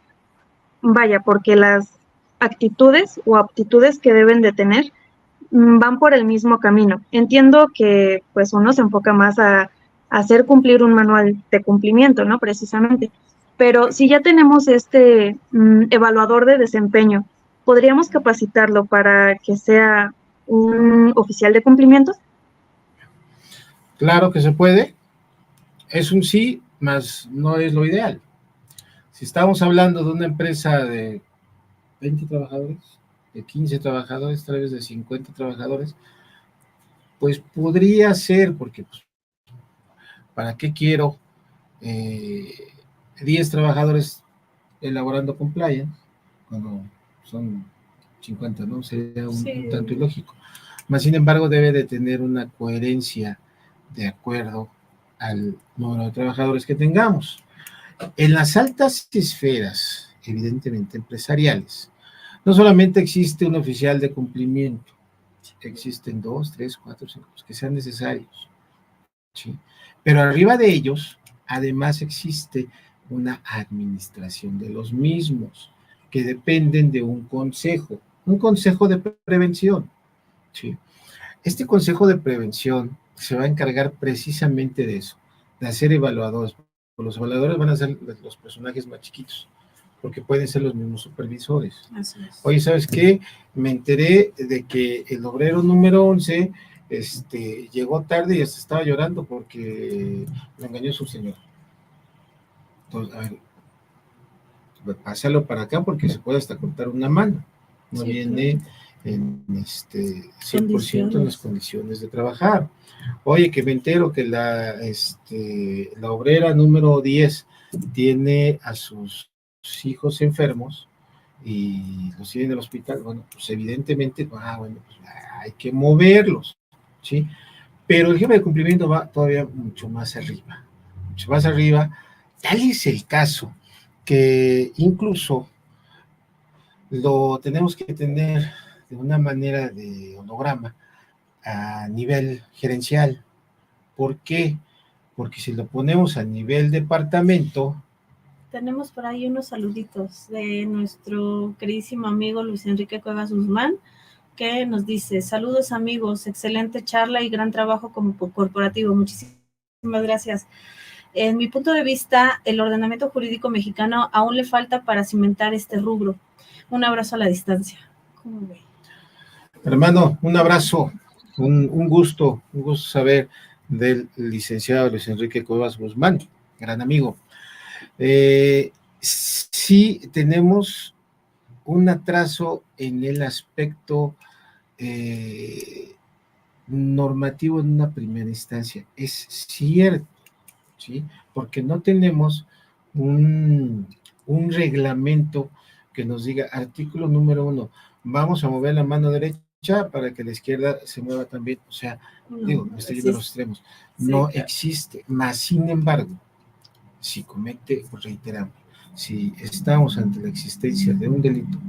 Vaya, porque las actitudes o aptitudes que deben de tener van por el mismo camino. Entiendo que pues uno se enfoca más a hacer cumplir un manual de cumplimiento, ¿no? Precisamente. Pero si ya tenemos este evaluador de desempeño, ¿podríamos capacitarlo para que sea un oficial de cumplimiento? Claro que se puede, es un sí, mas no es lo ideal. Si estamos hablando de una empresa de 20 trabajadores, de 15 trabajadores, tal vez de 50 trabajadores, pues podría ser, porque pues, ¿para qué quiero 10 trabajadores elaborando compliance cuando son 50, ¿no? Sería un tanto ilógico. Mas, sin embargo, debe de tener una coherencia de acuerdo al número de trabajadores que tengamos. En las altas esferas, evidentemente empresariales, no solamente existe un oficial de cumplimiento, existen 2, 3, 4, 5, los que sean necesarios, ¿sí? Pero arriba de ellos, además existe una administración de los mismos, que dependen de un consejo de prevención, ¿sí? Este consejo de prevención se va a encargar precisamente de eso, de hacer evaluadores. Los evaluadores van a ser los personajes más chiquitos, porque pueden ser los mismos supervisores. Así es. Oye, ¿sabes qué? Me enteré de que el obrero número 11 llegó tarde y hasta estaba llorando porque lo engañó su señor. Entonces, a ver, pásalo para acá porque se puede hasta cortar una mano. No Sí, viene claro. en 100% en las condiciones de trabajar. Oye, que me entero que la obrera número 10 tiene a sus hijos enfermos y los tiene en el hospital. Bueno, pues evidentemente, pues hay que moverlos, ¿sí? Pero el jefe de cumplimiento va todavía mucho más arriba, mucho más arriba. Tal es el caso que incluso lo tenemos que tener de una manera de holograma a nivel gerencial. ¿Por qué? Porque si lo ponemos a nivel departamento... Tenemos por ahí unos saluditos de nuestro queridísimo amigo Luis Enrique Cuevas Guzmán, que nos dice: saludos amigos, excelente charla y gran trabajo como corporativo. Muchísimas gracias. En mi punto de vista, el ordenamiento jurídico mexicano aún le falta para cimentar este rubro. Un abrazo a la distancia. ¿Cómo ve? Hermano, un abrazo, un gusto saber del licenciado Luis Enrique Cuevas Guzmán, gran amigo. Sí tenemos un atraso en el aspecto normativo en una primera instancia, es cierto, ¿sí? Porque no tenemos un reglamento que nos diga, artículo número 1, vamos a mover la mano derecha para que la izquierda se mueva también. O sea, me estoy yendo a los extremos. No existe, mas sin embargo, si comete, pues reiteramos, si estamos ante la existencia de un delito,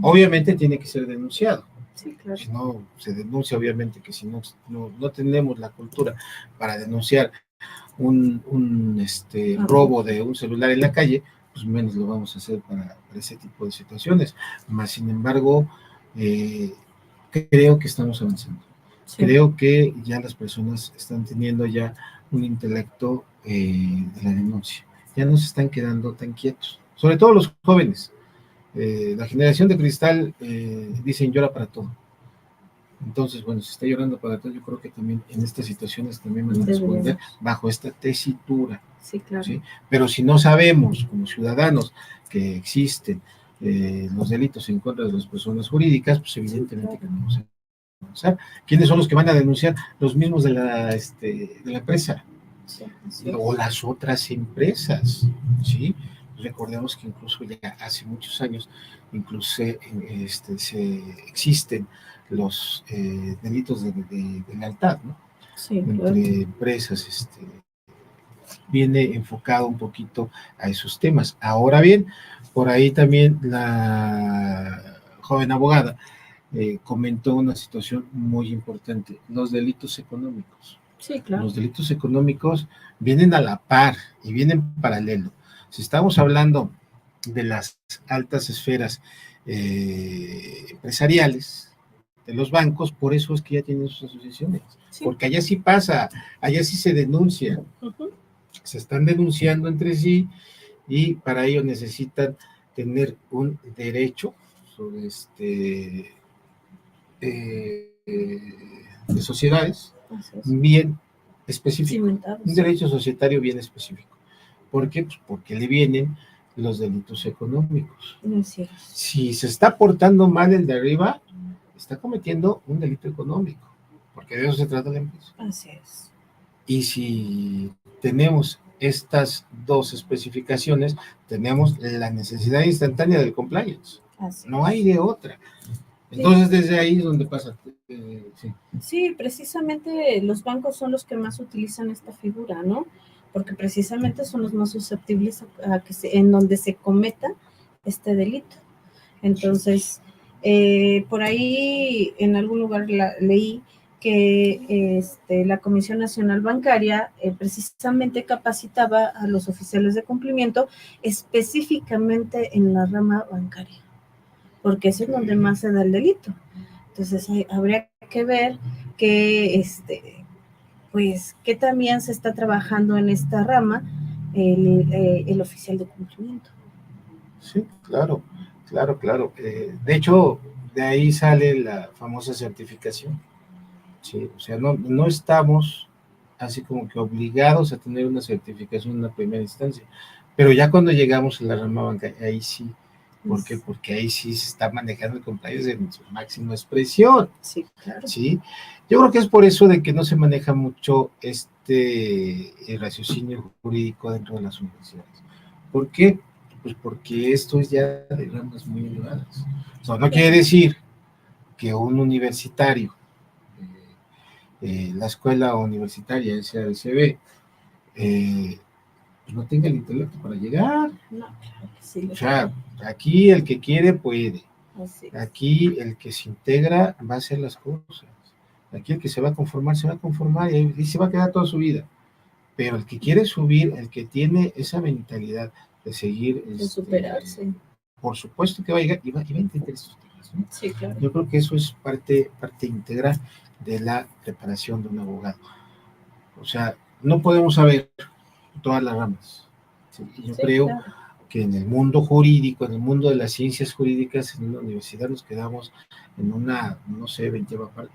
obviamente tiene que ser denunciado. Sí, claro. Si no se denuncia, obviamente que si no tenemos la cultura para denunciar un robo de un celular en la calle, pues menos lo vamos a hacer para ese tipo de situaciones. Más sin embargo, creo que estamos avanzando. Sí. Creo que ya las personas están teniendo ya un intelecto de la denuncia. Ya no se están quedando tan quietos. Sobre todo los jóvenes. La generación de cristal dicen llora para todo. Entonces, bueno, si está llorando para todo, yo creo que también en estas situaciones también van a responder bajo esta tesitura. Sí, claro. ¿Sí? Pero si no sabemos, como ciudadanos, que existen los delitos en contra de las personas jurídicas, pues evidentemente que no vamos a avanzar. ¿Quiénes son los que van a denunciar? Los mismos de la empresa. Sí, o las otras empresas, ¿sí? Recordemos que incluso ya hace muchos años, incluso existen los delitos de lealtad, ¿no? Sí, entre claro. empresas, viene enfocado un poquito a esos temas. Ahora bien, por ahí también la joven abogada comentó una situación muy importante, los delitos económicos. Sí, claro. Los delitos económicos vienen a la par y vienen en paralelo. Si estamos hablando de las altas esferas empresariales, de los bancos, por eso es que ya tienen sus asociaciones, sí. Porque allá sí pasa, allá sí se denuncia, se están denunciando entre sí y para ello necesitan tener un derecho sobre de sociedades Así es. bien específico, Cimentado, un sí. derecho societario bien específico. ¿Por qué? Pues porque le vienen los delitos económicos. Así es. Si se está portando mal el de arriba, está cometiendo un delito económico, porque de eso se trata la empresa. Así es. Y si tenemos estas dos especificaciones, tenemos la necesidad instantánea del compliance. Así No es. hay de otra. Entonces, desde ahí es donde pasa. Sí. Sí, precisamente los bancos son los que más utilizan esta figura, ¿no? Porque precisamente son los más susceptibles a que en donde se cometa este delito. Entonces, por ahí en algún lugar leí que la Comisión Nacional Bancaria precisamente capacitaba a los oficiales de cumplimiento específicamente en la rama bancaria, porque es en donde más se da el delito. Entonces, habría que ver que, pues, que también se está trabajando en esta rama el oficial de cumplimiento. Sí, claro, claro, claro. De hecho, de ahí sale la famosa certificación. Sí, o sea, no estamos así como que obligados a tener una certificación en una primera instancia, pero ya cuando llegamos a la rama bancaria, ahí sí. ¿Por qué? Porque ahí sí se está manejando el compliance en su máxima expresión. Sí, claro. ¿Sí? Yo creo que es por eso de que no se maneja mucho el raciocinio jurídico dentro de las universidades. ¿Por qué? Pues porque esto es ya de ramas muy elevadas. O sea, no quiere decir que un universitario, la escuela universitaria SADCB, pues no tenga el intelecto para llegar. No, claro que sí. O sea, aquí el que quiere puede. Así es. Aquí el que se integra va a hacer las cosas. Aquí el que se va a conformar y se va a quedar toda su vida. Pero el que quiere subir, el que tiene esa mentalidad de seguir, De superarse. por supuesto que va a llegar y va a entender estos temas, ¿no? Sí, claro. Yo creo que eso es parte integral de la preparación de un abogado. O sea, no podemos saber todas las ramas. ¿Sí? Yo creo que en el mundo jurídico, en el mundo de las ciencias jurídicas, en la universidad nos quedamos en una, no sé, 20ª parte,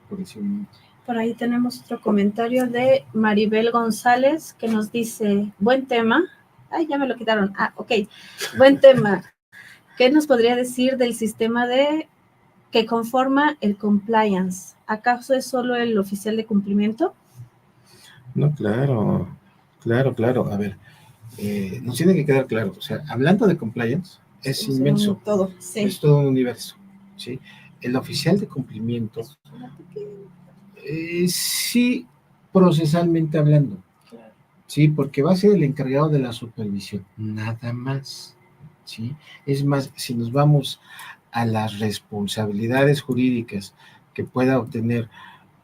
por decirlo. Por ahí tenemos otro comentario de Maribel González que nos dice, buen tema. Ay, ya me lo quitaron. Ah, ok. Buen tema. ¿Qué nos podría decir del sistema que conforma el compliance? ¿Acaso es solo el oficial de cumplimiento? No, claro. A ver, nos tiene que quedar claro. O sea, hablando de compliance, es inmenso. Todo, sí. Es todo un universo. ¿Sí? El oficial de cumplimiento, sí, procesalmente hablando. Claro. Sí, porque va a ser el encargado de la supervisión, nada más. ¿Sí? Es más, si nos vamos a las responsabilidades jurídicas que pueda obtener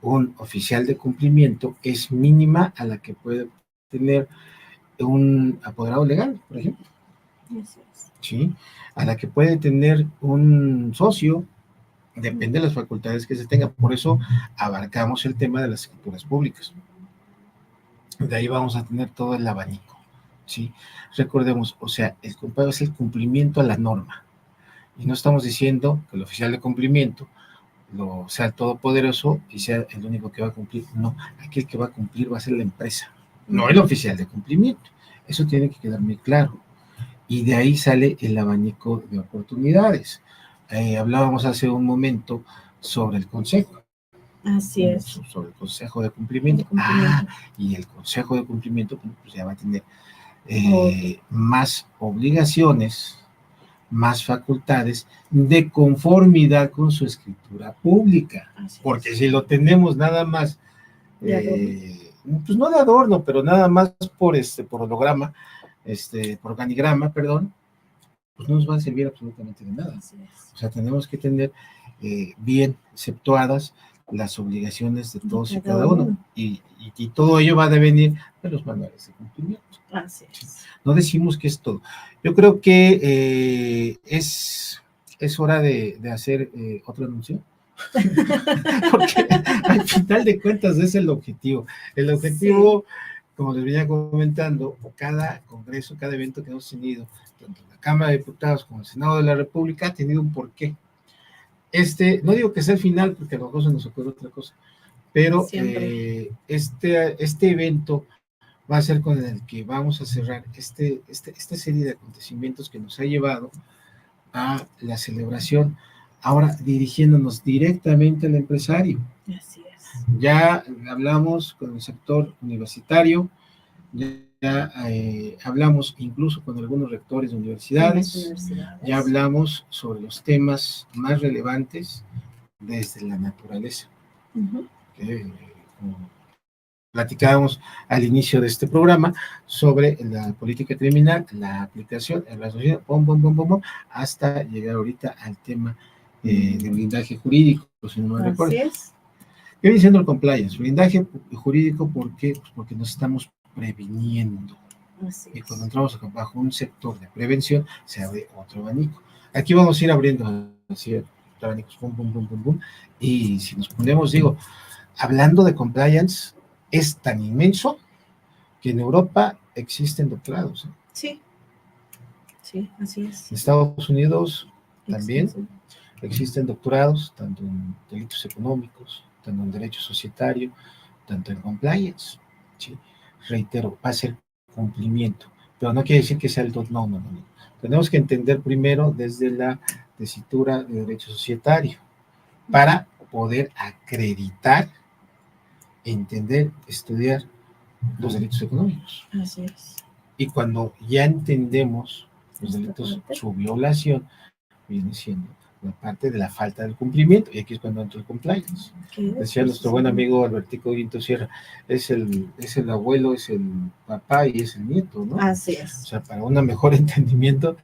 un oficial de cumplimiento, es mínima a la que puede tener un apoderado legal, por ejemplo. ¿Sí? A la que puede tener un socio, depende de las facultades que se tenga. Por eso abarcamos el tema de las escrituras públicas. De ahí vamos a tener todo el abanico. ¿Sí? Recordemos, o sea, el compadre es el cumplimiento a la norma. Y no estamos diciendo que el oficial de cumplimiento sea el todopoderoso y sea el único que va a cumplir. No, aquí el que va a cumplir va a ser la empresa, no el oficial de cumplimiento. Eso tiene que quedar muy claro. Y de ahí sale el abanico de oportunidades. Hablábamos hace un momento sobre el consejo. Así es. Sobre el consejo de cumplimiento. Y el consejo de cumplimiento pues ya va a tener más obligaciones, más facultades de conformidad con su escritura pública. Porque si lo tenemos nada más, pues no de adorno, pero nada más por holograma, por organigrama, perdón, pues no nos va a servir absolutamente de nada. O sea, tenemos que tener bien exceptuadas las obligaciones de todos y cada uno. Y todo ello va a devenir de los manuales de cumplimiento. Así es. ¿Sí? No decimos que es todo. Yo creo que es hora de hacer otro anuncio. Porque al final de cuentas es el objetivo. El objetivo como les venía comentando, cada congreso, cada evento que hemos tenido, tanto en la Cámara de Diputados como en el Senado de la República, ha tenido un porqué. No digo que sea el final, porque a lo mejor se nos ocurre otra cosa, pero este evento va a ser con el que vamos a cerrar esta serie de acontecimientos que nos ha llevado a la celebración, ahora dirigiéndonos directamente al empresario. Así es. Ya hablamos con el sector universitario, ya hablamos incluso con algunos rectores de universidades, ya hablamos sobre los temas más relevantes desde la naturaleza. Como platicábamos al inicio de este programa sobre la política criminal, la aplicación, el razonamiento, hasta llegar ahorita al tema de blindaje jurídico, si no me recuerdo. Así es. ¿Qué viene siendo el compliance? Blindaje jurídico, ¿por qué? Pues porque nos estamos previniendo. Y cuando entramos bajo un sector de prevención, se abre otro abanico. Aquí vamos a ir abriendo así abanicos, y si nos ponemos, hablando de compliance, es tan inmenso que en Europa existen doctorados. Sí, así es. En Estados Unidos también existen doctorados, tanto en delitos económicos, tanto en derecho societario, tanto en compliance. ¿Sí? Reitero, va a ser cumplimiento, pero no quiere decir que sea el no. Tenemos que entender primero desde la tesitura de derecho societario para poder acreditar, entender, estudiar los delitos económicos. Así es. Y cuando ya entendemos los delitos, su violación viene siendo la parte de la falta del cumplimiento, y aquí es cuando entra el compliance. Decía nuestro buen amigo Albertico Guinto Sierra, es el abuelo, es el papá y es el nieto, ¿no? Así es. O sea, para un mejor entendimiento,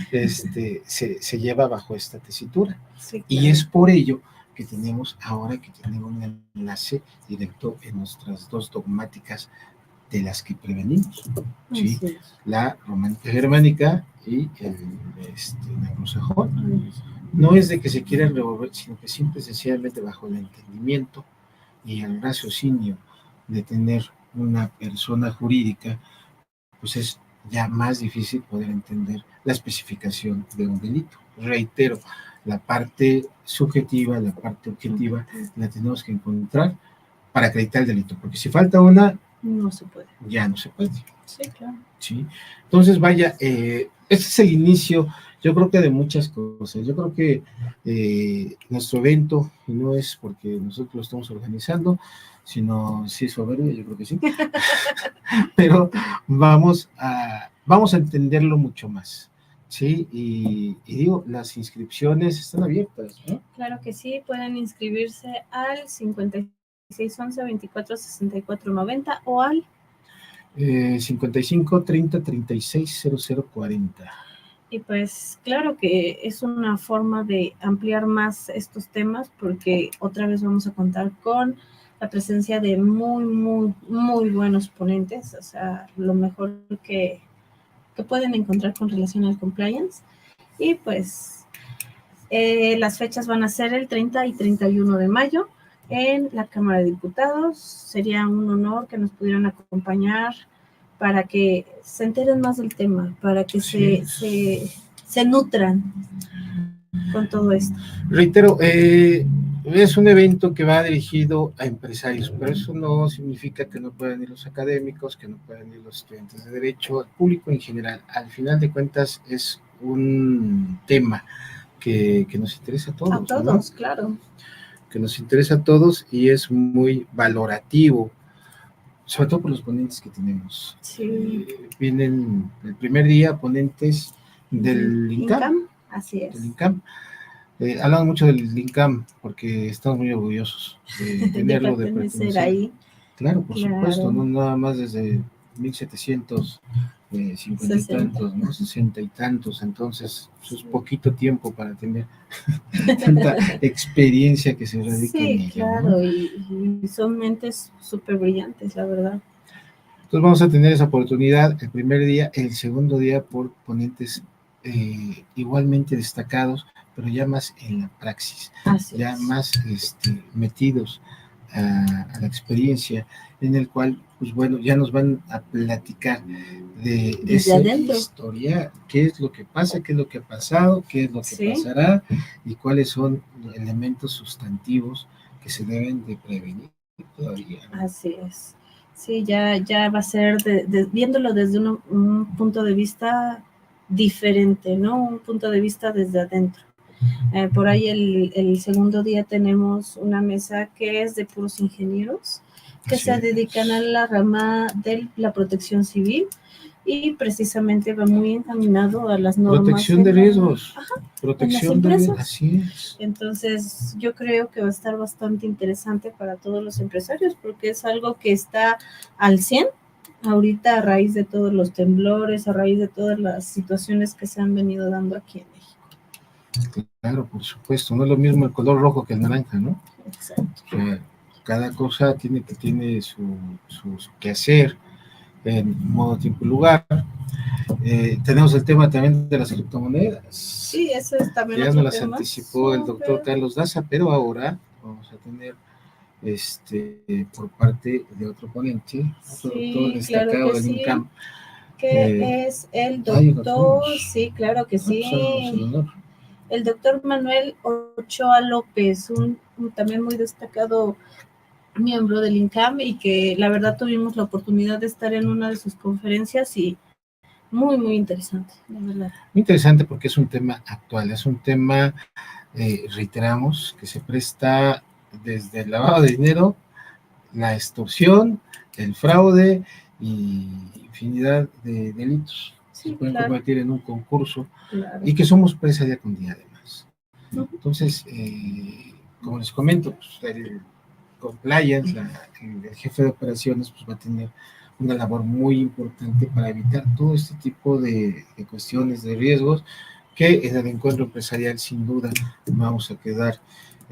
se lleva bajo esta tesitura. Sí, claro. Y es por ello que tenemos un enlace directo en nuestras dos dogmáticas de las que prevenimos, ¿sí? La románica germánica y el anglosajón. No es de que se quieran revolver, sino que simple y sencillamente bajo el entendimiento y el raciocinio de tener una persona jurídica, pues es ya más difícil poder entender la especificación de un delito. Reitero, la parte subjetiva, la parte objetiva, la tenemos que encontrar para acreditar el delito, porque si falta una, no se puede. Ya no se puede. Sí, claro. ¿Sí? Entonces, vaya, este es el inicio, yo creo que de muchas cosas. Yo creo que nuestro evento, y no es porque nosotros lo estamos organizando, sino sí soberbia, yo creo que sí. Pero vamos a entenderlo mucho más. Sí, y digo, las inscripciones están abiertas, ¿no? Claro que sí, pueden inscribirse al 5611 24 64 90 o al 55 30 36 00 40. Y pues claro que es una forma de ampliar más estos temas, porque otra vez vamos a contar con la presencia de muy buenos ponentes, o sea, lo mejor que pueden encontrar con relación al compliance. Y pues las fechas van a ser el 30 y 31 de mayo en la Cámara de Diputados. Sería un honor que nos pudieran acompañar para que se enteren más del tema, para que se nutran con todo esto. Reitero, es un evento que va dirigido a empresarios, pero eso no significa que no puedan ir los académicos, que no puedan ir los estudiantes de derecho, al público en general. Al final de cuentas es un tema que nos interesa a todos. A todos, ¿no? Claro. Que nos interesa a todos y es muy valorativo, sobre todo por los ponentes que tenemos. Sí. Vienen el primer día ponentes del INCAM. Así es. Del INCAM. Hablan mucho del INCAM porque estamos muy orgullosos de tenerlo, de pertenecer ahí. Claro, por supuesto, no nada más desde 1750 y tantos, ¿no? 60 y tantos, entonces es poquito tiempo para tener tanta experiencia que se radica en ella. Sí, claro, ¿no? y son mentes súper brillantes, la verdad. Entonces vamos a tener esa oportunidad el primer día, el segundo día por ponentes igualmente destacados, pero ya más en la praxis, ya más metidos a la experiencia, en el cual pues bueno, ya nos van a platicar de Desde esa adentro. historia, qué es lo que pasa, qué es lo que ha pasado, qué es lo que Sí. pasará y cuáles son los elementos sustantivos que se deben de prevenir todavía, ¿no? Así es. Sí, ya va a ser viéndolo desde un punto de vista diferente, ¿no? Un punto de vista desde adentro. Por ahí el segundo día tenemos una mesa que es de puros ingenieros que Así se es. dedican a la rama de la protección civil y precisamente va muy encaminado a las normas. Protección de riesgos. Protección en las de riesgos. empresas. Así es. Entonces, yo creo que va a estar bastante interesante para todos los empresarios porque es algo que está al 100 ahorita a raíz de todos los temblores, a raíz de todas las situaciones que se han venido dando aquí en México. Claro, por supuesto. No es lo mismo el color rojo que el naranja, ¿no? Exacto. O sea, cada cosa tiene su quehacer en modo, tiempo y lugar. Tenemos el tema también de las criptomonedas. Sí, eso es también Ya otro nos las tema. anticipó el doctor Súper. Carlos Daza, pero ahora vamos a tener por parte de otro ponente, otro Sí, doctor destacado claro que del sí. INCAM. Que es el ay, doctor, doctor. sí, claro que sí, Pues, el honor. el doctor Manuel Ochoa López, un también muy destacado miembro del INCAM y que la verdad tuvimos la oportunidad de estar en una de sus conferencias y muy, muy interesante, la verdad. Muy interesante porque es un tema actual, es un tema, reiteramos, que se presta desde el lavado de dinero, la extorsión, el fraude y infinidad de delitos que se pueden convertir en un concurso y que somos presa día con día además. Entonces, como les comento, pues, el compliance, el jefe de operaciones, pues va a tener una labor muy importante para evitar todo este tipo de cuestiones, de riesgos, que en el encuentro empresarial sin duda vamos a quedar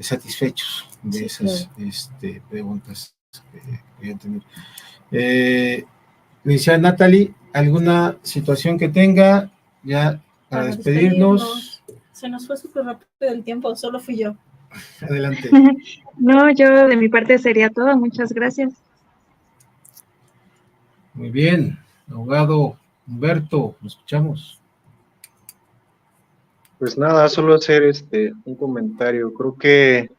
satisfechos de esas preguntas que voy a tener. Licenciada Natalie, ¿alguna situación que tenga ya para despedirnos? Se nos fue súper rápido el tiempo, solo fui yo. Adelante. No, yo de mi parte sería todo. Muchas gracias. Muy bien, abogado Humberto, lo escuchamos. Pues nada, solo hacer un comentario. Creo que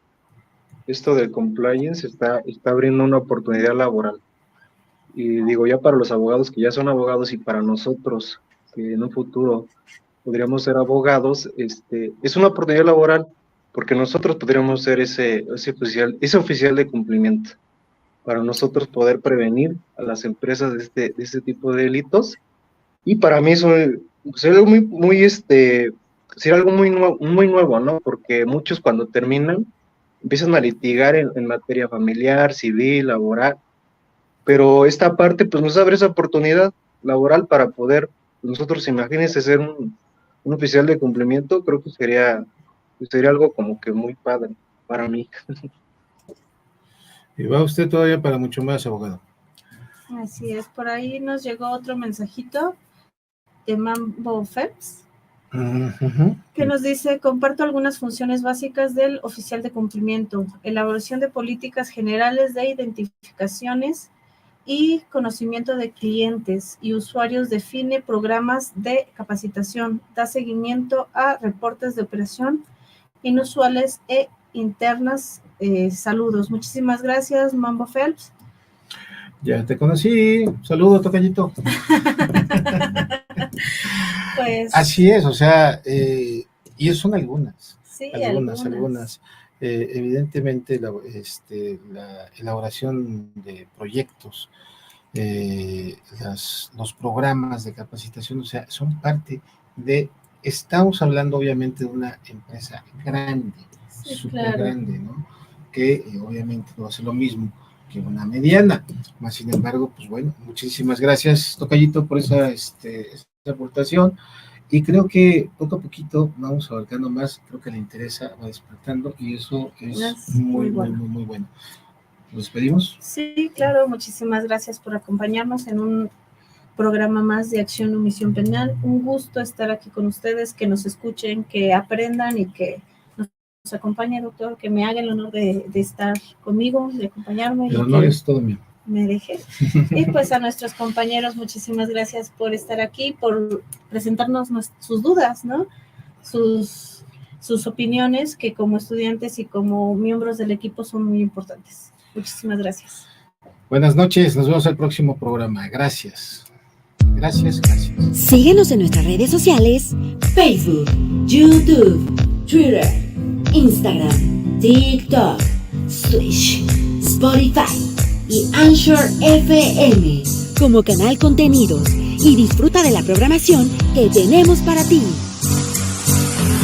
esto del compliance está abriendo una oportunidad laboral. Y digo, ya para los abogados que ya son abogados y para nosotros que en un futuro podríamos ser abogados, es una oportunidad laboral porque nosotros podríamos ser ese oficial de cumplimiento para nosotros poder prevenir a las empresas de este tipo de delitos. Y para mí eso sería algo sería algo muy nuevo, ¿no? Porque muchos cuando terminan empiezan a litigar en materia familiar, civil, laboral, pero esta parte pues nos abre esa oportunidad laboral para poder, nosotros imagínense ser un oficial de cumplimiento, creo que sería algo como que muy padre para mí. Y va usted todavía para mucho más, abogado. Así es, por ahí nos llegó otro mensajito de Mambo Phelps, que nos dice: comparto algunas funciones básicas del oficial de cumplimiento, elaboración de políticas generales de identificaciones y conocimiento de clientes y usuarios, define programas de capacitación, da seguimiento a reportes de operación inusuales e internas. Saludos. Muchísimas gracias, Mambo Phelps. Ya te conocí. Saludo, tocallito. Pues así es, o sea, y son algunas. Sí, algunas. Evidentemente, la elaboración de proyectos, los programas de capacitación, o sea, son parte de, estamos hablando obviamente de una empresa grande, súper grande, ¿no? Que obviamente no va a ser lo mismo que una mediana, más sin embargo, pues bueno, muchísimas gracias, tocallito, por esa aportación. Y creo que poco a poquito vamos abarcando más, creo que le interesa, va despertando, y eso es muy bueno. Muy bueno. ¿Nos despedimos? Sí, claro, muchísimas gracias por acompañarnos en un programa más de Acción Omisión Penal. Un gusto estar aquí con ustedes, que nos escuchen, que aprendan y que nos acompañe, doctor, que me haga el honor de estar conmigo, de acompañarme. El honor es todo mío. me dejé. Y pues a nuestros compañeros, muchísimas gracias por estar aquí, por presentarnos sus dudas, ¿no? Sus opiniones, que como estudiantes y como miembros del equipo son muy importantes. Muchísimas gracias. Buenas noches, nos vemos el próximo programa. Gracias. Gracias. Síguenos en nuestras redes sociales: Facebook, YouTube, Twitter, Instagram, TikTok, Twitch, Spotify y Anchor FM como Canal Contenidos, y disfruta de la programación que tenemos para ti.